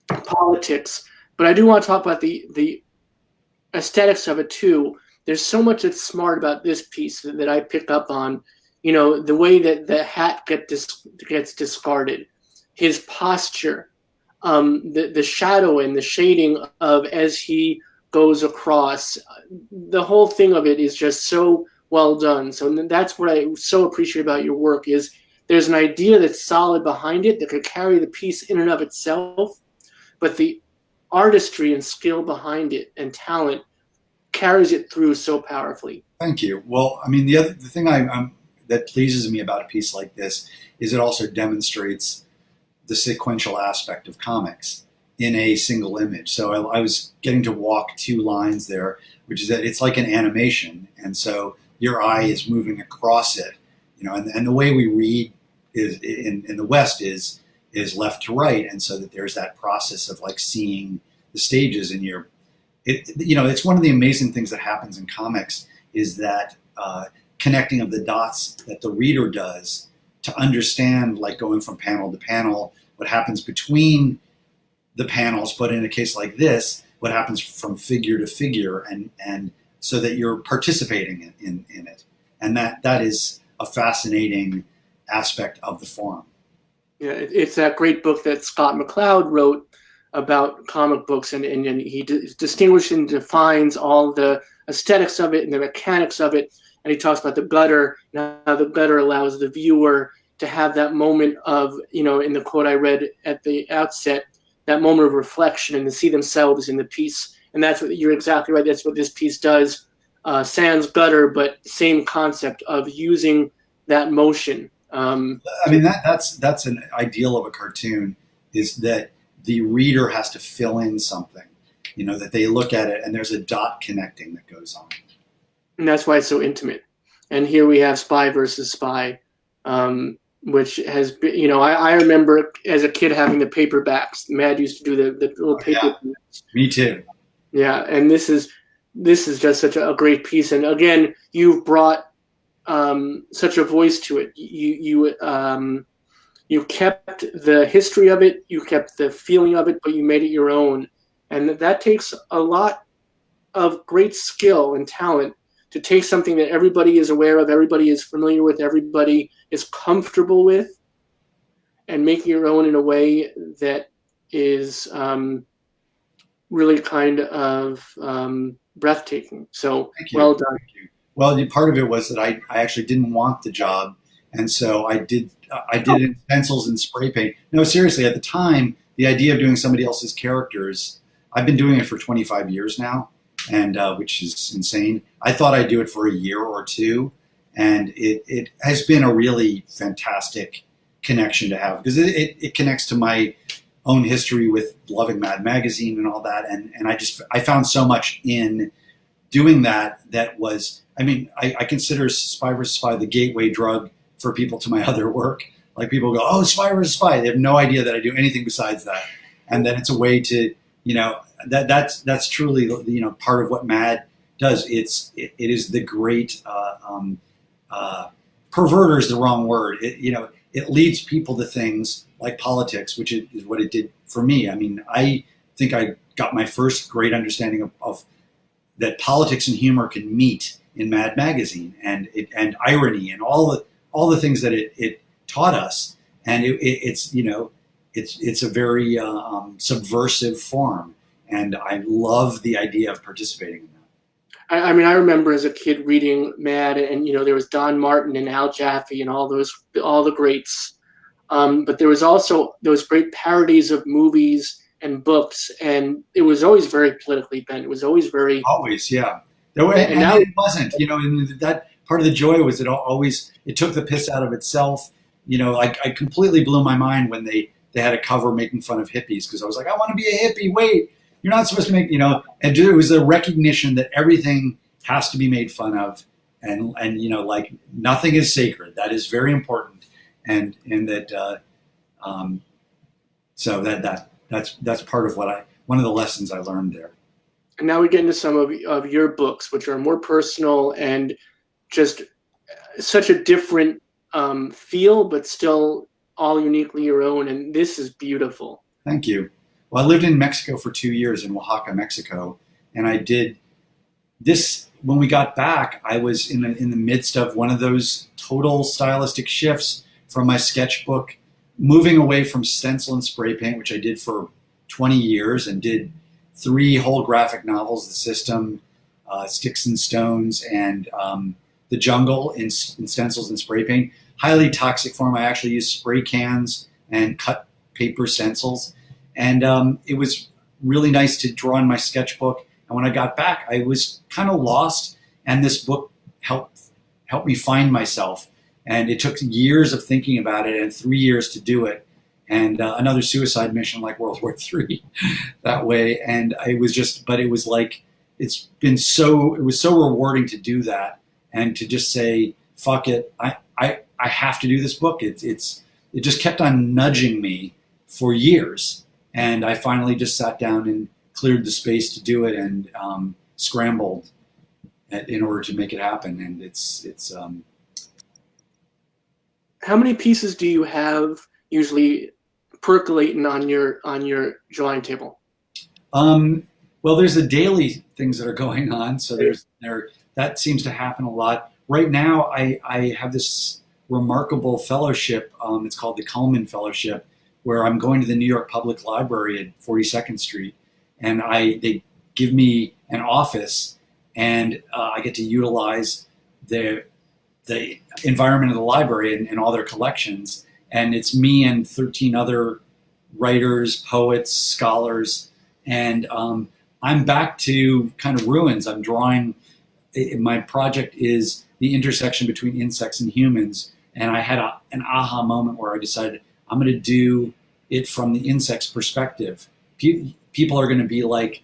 politics. But I do want to talk about the aesthetics of it too. There's so much that's smart about this piece that I pick up on. The way that the hat gets discarded, his posture. The shadow and the shading of as he goes across, the whole thing of it is just so well done. So that's what I so appreciate about your work is there's an idea that's solid behind it that could carry the piece in and of itself, but the artistry and skill behind it and talent carries it through so powerfully. Thank you. Well, I mean, the thing that pleases me about a piece like this is it also demonstrates the sequential aspect of comics in a single image. So I was getting to walk two lines there, which is that it's like an animation. And so your eye is moving across it, and the way we read is in the West is left to right. And so that there's that process of like seeing the stages in it's one of the amazing things that happens in comics is that connecting of the dots that the reader does to understand, like going from panel to panel, what happens between the panels, but in a case like this, what happens from figure to figure, and so that you're participating in it. And that is a fascinating aspect of the form. Yeah, it's that great book that Scott McCloud wrote about comic books, and he distinguishes and defines all the aesthetics of it and the mechanics of it. And he talks about the gutter, and how the gutter allows the viewer to have that moment of, in the quote I read at the outset, that moment of reflection and to see themselves in the piece. And that's what you're exactly right. That's what this piece does. Sans gutter, but same concept of using that motion. I mean, that's an ideal of a cartoon is that the reader has to fill in something, that they look at it and there's a dot connecting that goes on. And that's why it's so intimate. and here we have Spy versus Spy, which has been, I remember as a kid having the paperbacks. Mad used to do the little Oh, yeah, paperbacks. me too. Yeah, and this is just such a great piece. And again, you've brought such a voice to it. You kept the history of it, you kept the feeling of it, but you made it your own, and that takes a lot of great skill and talent to take something that everybody is aware of, everybody is familiar with, everybody is comfortable with, and make it your own in a way that is really kind of breathtaking. So Thank you. well done. Thank you. Well, part of it was that I actually didn't want the job, and so I did it in pencils and spray paint. No, seriously, at the time, the idea of doing somebody else's characters, I've been doing it for 25 years now, and which is insane. I thought I'd do it for a year or two, and it has been a really fantastic connection to have because it connects to my own history with loving Mad Magazine and all that, and I found so much in doing that was, I mean, I consider Spy vs. Spy the gateway drug for people to my other work. Like people go, oh, Spy vs. Spy. They have no idea that I do anything besides that. And then it's a way to, that's truly, part of what Mad does. It is the great, perverter is the wrong word. It leads people to things like politics, which is what it did for me. I mean, I think I got my first great understanding of that politics and humor can meet in Mad Magazine, and irony and all the things that it taught us, and it's a very subversive form, and I love the idea of participating in that. I mean, I remember as a kid reading Mad, and there was Don Martin and Al Jaffe and all the greats. But there was also those great parodies of movies and books, and it was always very politically bent. It was always very. Always, yeah. And And now, it wasn't, and that part of the joy was it took the piss out of itself. I completely blew my mind when they had a cover making fun of hippies because I was like, I want to be a hippie. Wait, you're not supposed to make, and it was a recognition that everything has to be made fun of, and like nothing is sacred. That is very important, and that so that's part of one of the lessons I learned there. and now we get into some of your books, which are more personal and just such a different feel, but still all uniquely your own. And this is beautiful. Thank you. Well, I lived in Mexico for 2 years in Oaxaca, Mexico, and I did this. When we got back, I was in the midst of one of those total stylistic shifts from my sketchbook, moving away from stencil and spray paint, which I did for 20 years and did 3 whole graphic novels: The System, Sticks and Stones, and The Jungle in stencils and spray paint. Highly toxic form. I actually used spray cans and cut paper stencils. And it was really nice to draw in my sketchbook. And when I got back, I was kind of lost. And this book helped me find myself. And it took years of thinking about it and 3 years to do it. And another suicide mission like World War III that way. And it was like, it was so rewarding to do that and to just say, fuck it, I have to do this book. It just kept on nudging me for years. And I finally just sat down and cleared the space to do it and scrambled in order to make it happen. And it's How many pieces do you have usually percolating on your drawing table? Well, there's the daily things that are going on. So that seems to happen a lot. Right now, I have this remarkable fellowship. It's called the Cullman Fellowship, where I'm going to the New York Public Library at 42nd Street, and they give me an office, and I get to utilize the environment of the library and all their collections. And it's me and 13 other writers, poets, scholars, and I'm back to kind of ruins. I'm drawing. My project is the intersection between insects and humans, and I had an aha moment where I decided I'm going to do it from the insect's perspective. People are going to be like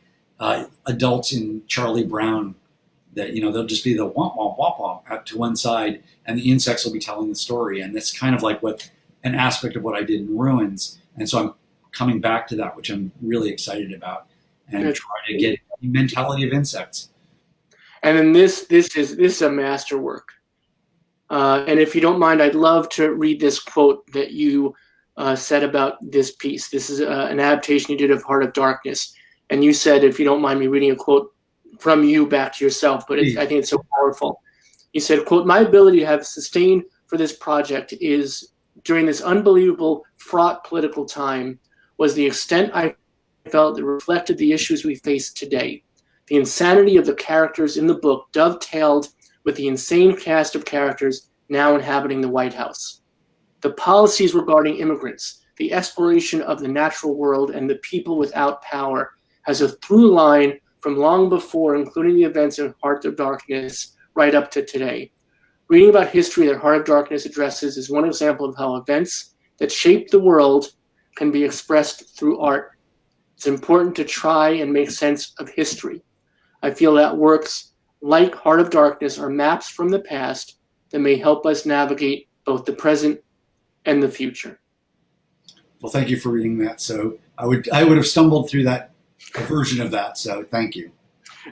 adults in Charlie Brown, that they'll just be the womp womp womp womp, out to one side, and the insects will be telling the story. And that's kind of like what an aspect of what I did in Ruins. And so I'm coming back to that, which I'm really excited about, and try to get the mentality of insects. And then this is a masterwork. And if you don't mind, I'd love to read this quote that you said about this piece. This is an adaptation you did of Heart of Darkness. And you said, if you don't mind me reading a quote from you back to yourself, but I think it's so powerful. You said, quote, "My ability to have sustained for this project is, during this unbelievable, fraught political time, was the extent I felt that reflected the issues we face today. The insanity of the characters in the book dovetailed with the insane cast of characters now inhabiting the White House. The policies regarding immigrants, the exploration of the natural world, and the people without power has a through line from long before, including the events in Heart of Darkness, right up to today. Reading about history that Heart of Darkness addresses is one example of how events that shape the world can be expressed through art. It's important to try and make sense of history. I feel that works like Heart of Darkness are maps from the past that may help us navigate both the present and the future." Well, thank you for reading that. So I would have stumbled through that version of that. So thank you.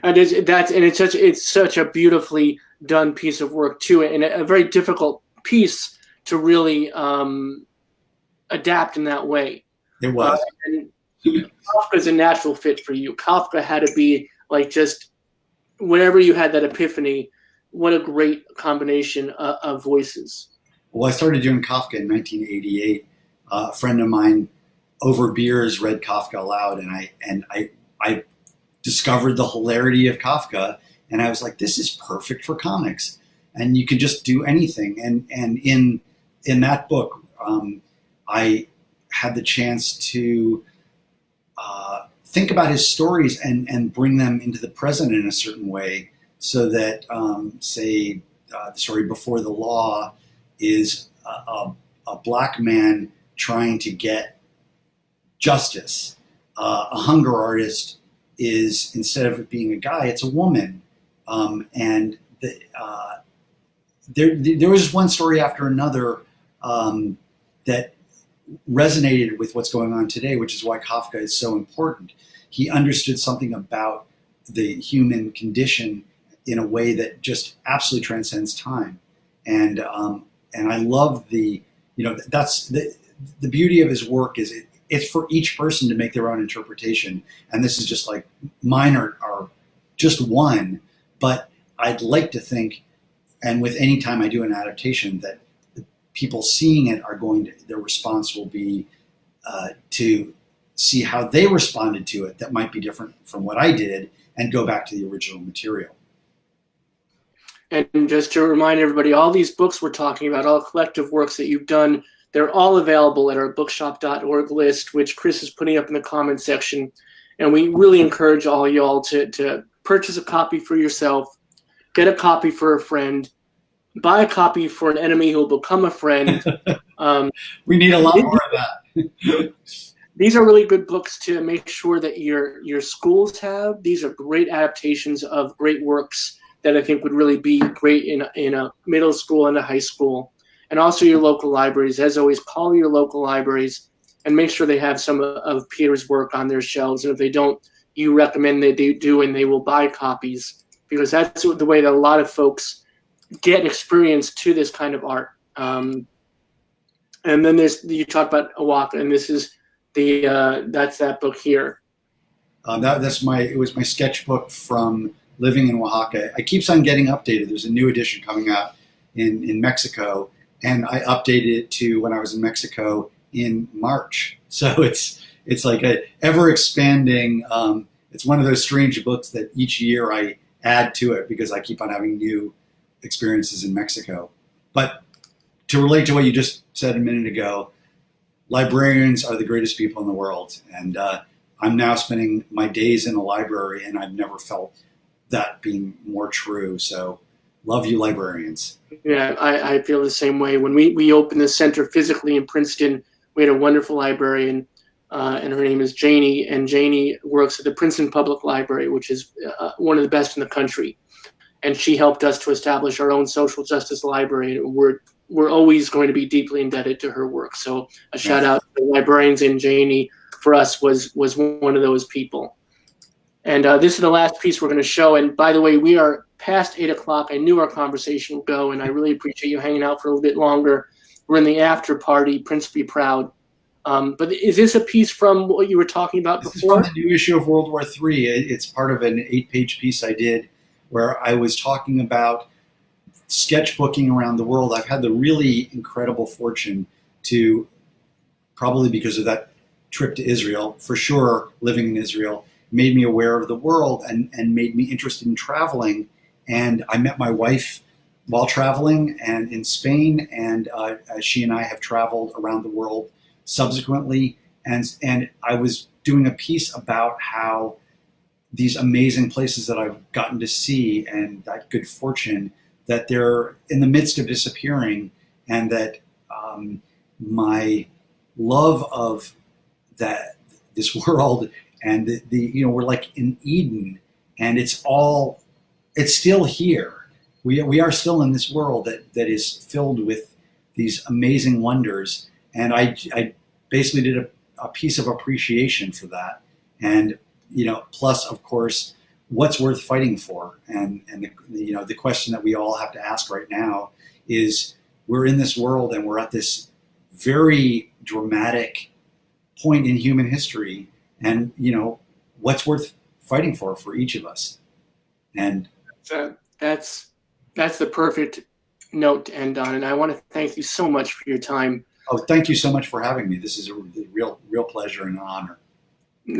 And it's such a beautifully done piece of work too, and a very difficult piece to really adapt in that way. It was. And Kafka's a natural fit for you. Kafka had to be like just whenever you had that epiphany. What a great combination of voices. Well, I started doing Kafka in 1988. A friend of mine over beers read Kafka aloud, and I discovered the hilarity of Kafka, and I was like, this is perfect for comics, and you can just do anything. And in that book, I had the chance to think about his stories and bring them into the present in a certain way, so that say the story Before the Law is a black man trying to get justice. A hunger artist is, instead of it being a guy, it's a woman. And there was one story after another that resonated with what's going on today, which is why Kafka is so important. He understood something about the human condition in a way that just absolutely transcends time. And I love that's the beauty of his work is it's for each person to make their own interpretation. And this is just like mine are just one, but I'd like to think, and with any time I do an adaptation, that the people seeing it are their response will be to see how they responded to it that might be different from what I did, and go back to the original material. And just to remind everybody, all these books we're talking about, all collective works that you've done, they're all available at our bookshop.org list, which Chris is putting up in the comments section. And we really encourage all y'all to purchase a copy for yourself, get a copy for a friend, buy a copy for an enemy who will become a friend. We need a lot more of that. These are really good books to make sure that your schools have. These are great adaptations of great works that I think would really be great in a middle school and a high school. And also your local libraries. As always, call your local libraries and make sure they have some of Peter's work on their shelves. And if they don't, you recommend that they do, and they will buy copies, because that's the way that a lot of folks get experience to this kind of art. And then you talk about Oaxaca, and this is that's that book here. It was my sketchbook from living in Oaxaca. It keeps on getting updated. There's a new edition coming out in Mexico, and I updated it to when I was in Mexico in March. So it's like a ever expanding. It's one of those strange books that each year I add to it because I keep on having new experiences in Mexico. But to relate to what you just said a minute ago, librarians are the greatest people in the world, and I'm now spending my days in a library, and I've never felt that being more true. So love you, librarians. Yeah, I feel the same way. When we opened the center physically in Princeton, we had a wonderful librarian, and her name is Janie, and Janie works at the Princeton Public Library, which is one of the best in the country. and she helped us to establish our own social justice library. And we're always going to be deeply indebted to her work. So a shout out to the librarians, and Janie for us was one of those people. And this is the last piece we're going to show. And by the way, we are past 8 o'clock. I knew our conversation would go, and I really appreciate you hanging out for a little bit longer. We're in the after party, Prince Be Proud. But is this a piece from what you were talking about before? This is from the new issue of World War III. It's part of an 8-page piece I did where I was talking about sketchbooking around the world. I've had the really incredible fortune to, probably because of that trip to Israel, for sure, living in Israel, made me aware of the world and made me interested in traveling. And I met my wife while traveling and in Spain, and she and I have traveled around the world subsequently. And I was doing a piece about how these amazing places that I've gotten to see and that good fortune, that they're in the midst of disappearing, and that my love of this world and we're like in Eden, and it's still here. We are still in this world that is filled with these amazing wonders. And I basically did a piece of appreciation for that. And, plus of course, what's worth fighting for? And the question that we all have to ask right now is, we're in this world and we're at this very dramatic point in human history, and what's worth fighting for each of us. And that's the perfect note to end on. And I want to thank you so much for your time. Oh, thank you so much for having me. This is a real pleasure and an honor.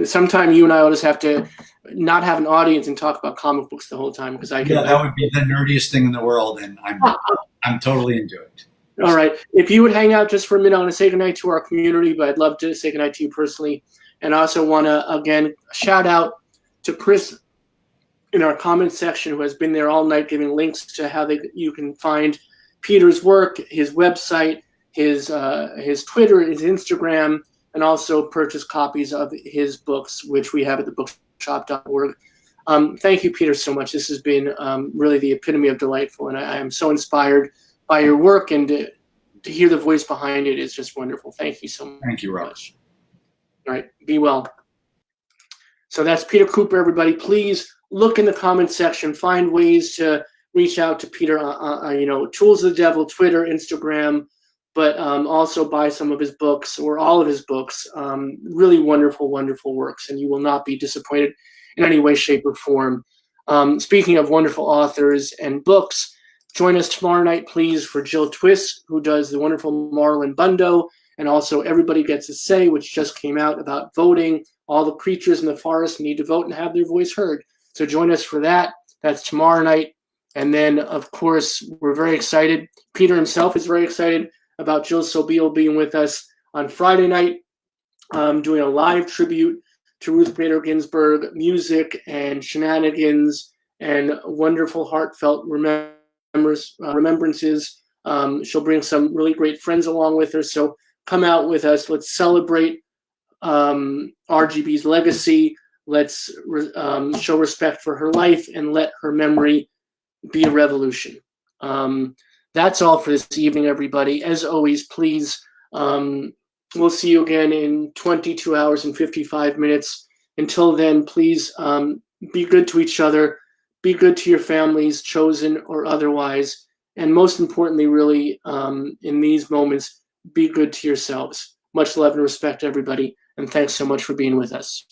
Sometime you and I will just have to not have an audience and talk about comic books the whole time, because that would be the nerdiest thing in the world, and I'm totally into it. All right. If you would hang out just for a minute, I want to say goodnight to our community, but I'd love to say goodnight to you personally. And I also want to, again, shout out to Chris in our comments section, who has been there all night giving links to how you can find Peter's work, his website, his Twitter, his Instagram, and also purchase copies of his books, which we have at thebookshop.org. Thank you, Peter, so much. This has been really the epitome of delightful, and I am so inspired by your work, and to hear the voice behind it is just wonderful. Thank you so much. Thank you, Rob. All right, be well. So that's Peter Kuper, everybody. Please look in the comments section, find ways to reach out to Peter, Tools of the Devil, Twitter, Instagram, but also buy some of his books or all of his books. Really wonderful, wonderful works, and you will not be disappointed in any way, shape, or form. Speaking of wonderful authors and books, join us tomorrow night, please, for Jill Twiss, who does the wonderful Marlon Bundo, and also Everybody Gets a Say, which just came out about voting. All the creatures in the forest need to vote and have their voice heard. So join us for that. That's tomorrow night. And then, of course, we're very excited. Peter himself is very excited about Jill Sobel being with us on Friday night, doing a live tribute to Ruth Bader Ginsburg, music and shenanigans and wonderful heartfelt remembrances. She'll bring some really great friends along with her. So come out with us. Let's celebrate RGB's legacy. Let's show respect for her life and let her memory be a revolution. That's all for this evening, everybody. As always, please, we'll see you again in 22 hours and 55 minutes. Until then, please be good to each other. Be good to your families, chosen or otherwise. And most importantly, really, in these moments, be good to yourselves. Much love and respect, everybody. And thanks so much for being with us.